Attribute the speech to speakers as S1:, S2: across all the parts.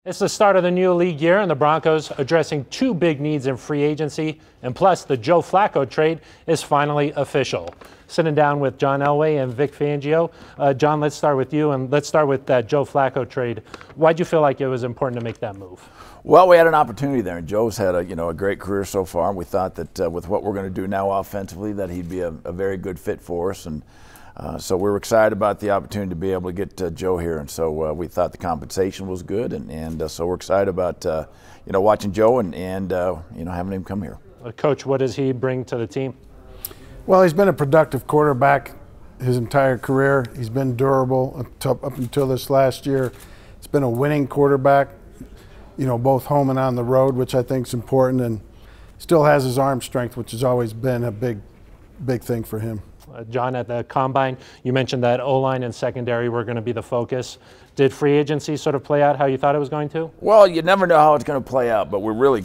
S1: It's the start of the new league year, and the Broncos addressing two big needs in free agency, and plus the Joe Flacco trade is finally official. Sitting down with John Elway and Vic Fangio. John, let's start with you, and let's start with that Joe Flacco trade. Why'd you feel like it was important to make that move?
S2: Well, we had an opportunity there, and Joe's had a great career so far. And we thought that with what we're going to do now offensively, that he'd be a very good fit for us, and so we were excited about the opportunity to be able to get Joe here, and so we thought the compensation was good, and so we're excited about watching Joe and having him come here.
S1: Coach, what does he bring to the team?
S3: Well, he's been a productive quarterback his entire career. He's been durable up until this last year. He's been a winning quarterback, both home and on the road, which I think is important, and still has his arm strength, which has always been a big thing for him.
S1: John, at the Combine, you mentioned that O-line and secondary were going to be the focus. Did free agency sort of play out how you thought it was going to?
S2: Well, you never know how it's going to play out, but we're really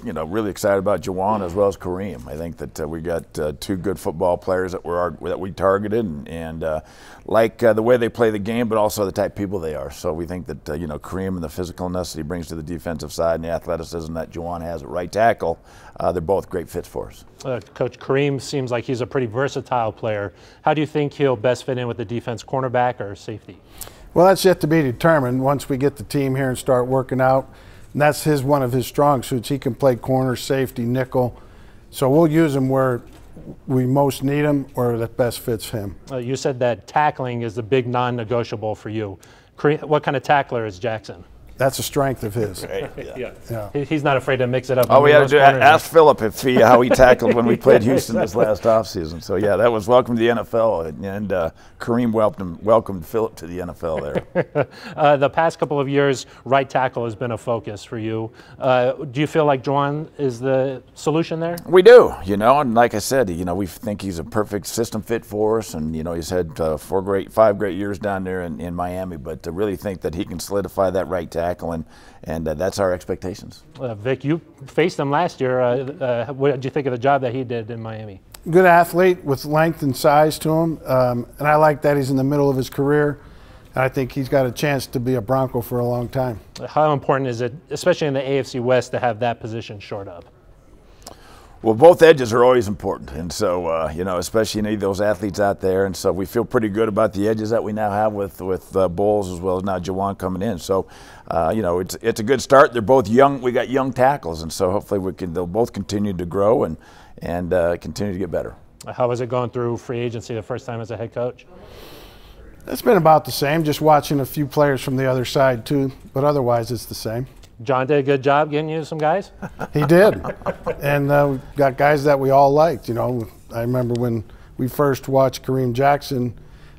S2: excited about Juwan as well as Kareem. I think that we got two good football players that we targeted, and like the way they play the game, but also the type of people they are. So we think that Kareem and the physicalness that he brings to the defensive side and the athleticism that Juwan has at right tackle, they're both great fits for us.
S1: Coach, Kareem seems like he's a pretty versatile player. How do you think he'll best fit in with the defense, cornerback or safety?
S3: Well, that's yet to be determined once we get the team here and start working out. And that's one of his strong suits. He can play corner, safety, nickel. So we'll use him where we most need him or that best fits him.
S1: You said that tackling is the big non-negotiable for you. What kind of tackler is Jackson?
S3: That's a strength of his.
S2: Right.
S1: Yeah. He's not afraid to mix it up.
S2: All we had to do, ask Philip how he tackled when we played Houston this last offseason. So, yeah, that was welcome to the NFL, and Kareem welcomed Philip to the NFL
S1: there. The past couple of years, right tackle has been a focus for you. Do you feel like Juwan is the solution there?
S2: We do, and like I said, we think he's a perfect system fit for us, and, he's had 5 great years down there in Miami, but to really think that he can solidify that right tackle. And that's our expectations.
S1: Vic, you faced him last year. What did you think of the job that he did in Miami?
S3: Good athlete with length and size to him, and I like that he's in the middle of his career. And I think he's got a chance to be a Bronco for a long time.
S1: How important is it, especially in the AFC West, to have that position shored up?
S2: Well, both edges are always important, and so especially you need those athletes out there, and so we feel pretty good about the edges that we now have with Bowles as well as now Juwan coming in. So, it's a good start. They're both young. We got young tackles, and so hopefully they'll both continue to grow and continue to get better.
S1: How was it going through free agency the first time as a head coach?
S3: It's been about the same. Just watching a few players from the other side too, but otherwise it's the same.
S1: John did a good job getting you some guys?
S3: He did. And we got guys that we all liked. I remember when we first watched Kareem Jackson,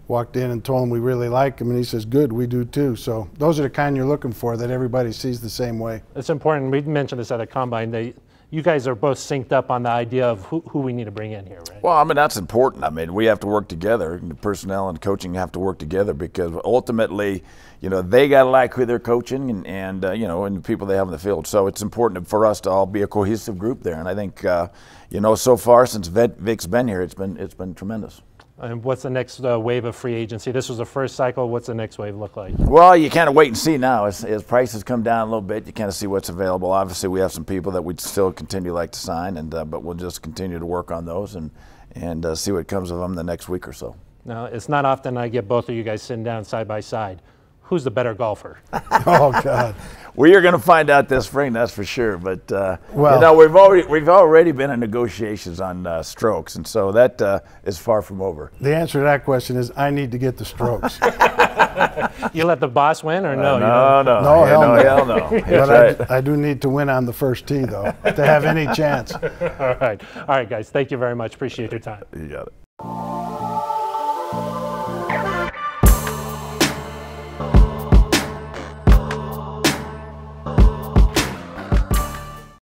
S3: walked in and told him we really like him, and he says, good, we do too. So those are the kind you're looking for, that everybody sees the same way.
S1: It's important. We mentioned this at the Combine. You guys are both synced up on the idea of who we need to bring in here, right?
S2: Well, that's important. We have to work together. The personnel and coaching have to work together because ultimately, they got to like who they're coaching and the people they have in the field. So it's important for us to all be a cohesive group there. And I think, so far since Vic's been here, it's been tremendous.
S1: And what's the next wave of free agency? This was the first cycle. What's the next wave look like?
S2: Well, you kind of wait and see now. As prices come down a little bit, you kind of see what's available. Obviously, we have some people that we'd still continue to like to sign, but we'll just continue to work on those and see what comes of them the next week or so.
S1: Now, it's not often I get both of you guys sitting down side by side. Who's the better golfer?
S3: Oh, God.
S2: We are going to find out this spring, that's for sure. But we've already been in negotiations on strokes, and so that is far from over.
S3: The answer to that question is I need to get the strokes.
S1: You let the boss win, or no?
S3: No, hell no.
S2: But
S3: right. I do need to win on the first tee, though, to have any chance.
S1: All right, guys. Thank you very much. Appreciate your time.
S2: You got it.